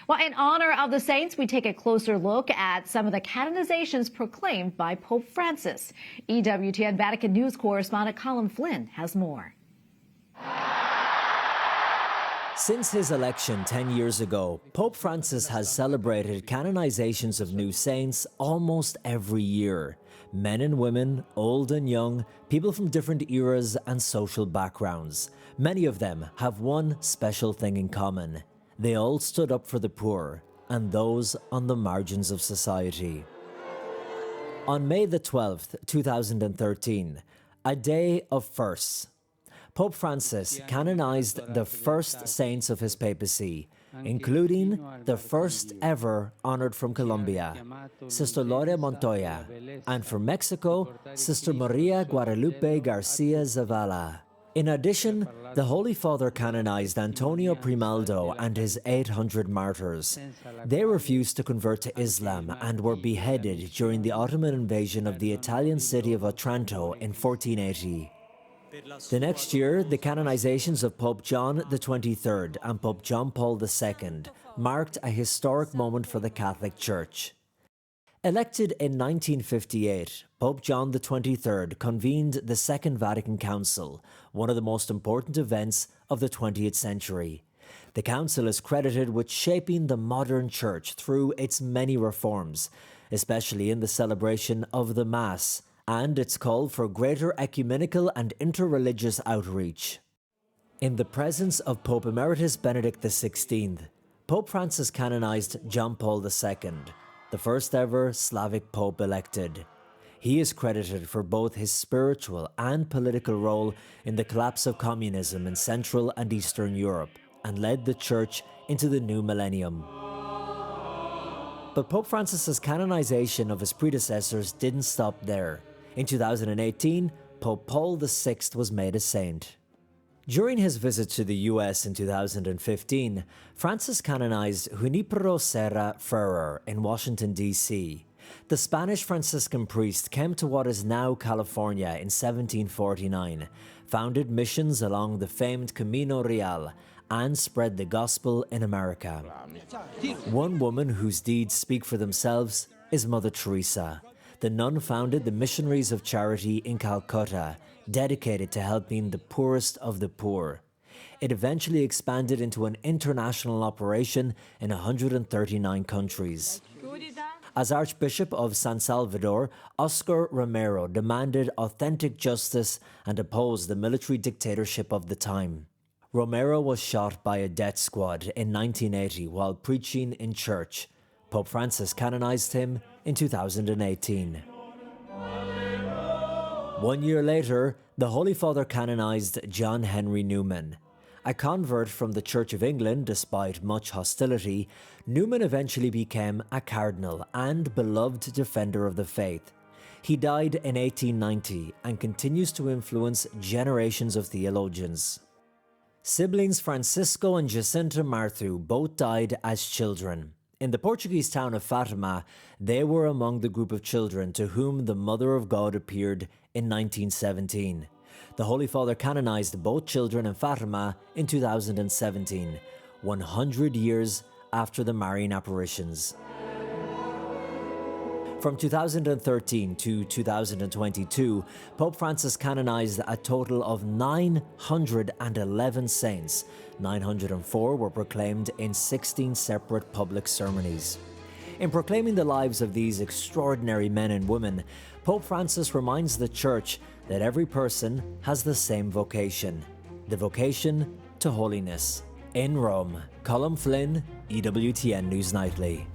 Well, in honor of the saints, we take a closer look at some of the canonizations proclaimed by Pope Francis. EWTN Vatican News Correspondent Colm Flynn has more. Since his election 10 years ago, Pope Francis has celebrated canonizations of new saints almost every year. Men and women, old and young, people from different eras and social backgrounds. Many of them have one special thing in common. They all stood up for the poor and those on the margins of society. On May the 12th, 2013, a day of firsts, Pope Francis canonized the first saints of his papacy, including the first ever honored from Colombia, Sister Gloria Montoya, and from Mexico, Sister Maria Guadalupe Garcia Zavala. In addition, the Holy Father canonized Antonio Primaldo and his 800 martyrs. They refused to convert to Islam and were beheaded during the Ottoman invasion of the Italian city of Otranto in 1480. The next year, the canonizations of Pope John XXIII and Pope John Paul II marked a historic moment for the Catholic Church. Elected in 1958, Pope John XXIII convened the Second Vatican Council, one of the most important events of the 20th century. The council is credited with shaping the modern Church through its many reforms, especially in the celebration of the Mass, and its call for greater ecumenical and interreligious outreach. In the presence of Pope Emeritus Benedict XVI, Pope Francis canonized John Paul II, the first ever Slavic Pope elected. He is credited for both his spiritual and political role in the collapse of communism in Central and Eastern Europe, and led the Church into the new millennium. But Pope Francis's canonization of his predecessors didn't stop there. In 2018, Pope Paul VI was made a saint. During his visit to the US in 2015, Francis canonized Junipero Serra Ferrer in Washington, D.C. The Spanish Franciscan priest came to what is now California in 1749, founded missions along the famed Camino Real, and spread the gospel in America. One woman whose deeds speak for themselves is Mother Teresa. The nun founded the Missionaries of Charity in Calcutta, dedicated to helping the poorest of the poor. It eventually expanded into an international operation in 139 countries. As Archbishop of San Salvador, Oscar Romero demanded authentic justice and opposed the military dictatorship of the time. Romero was shot by a death squad in 1980 while preaching in church. Pope Francis canonized him in 2018. 1 year later, the Holy Father canonized John Henry Newman. A convert from the Church of England despite much hostility, Newman eventually became a cardinal and beloved defender of the faith. He died in 1890 and continues to influence generations of theologians. Siblings Francisco and Jacinta Marthu both died as children. In the Portuguese town of Fatima, they were among the group of children to whom the Mother of God appeared in 1917. The Holy Father canonized both children in Fatima in 2017, 100 years after the Marian apparitions. From 2013 to 2022, Pope Francis canonized a total of 911 saints. 904 were proclaimed in 16 separate public ceremonies. In proclaiming the lives of these extraordinary men and women, Pope Francis reminds the Church that every person has the same vocation, the vocation to holiness. In Rome, Colm Flynn, EWTN News Nightly.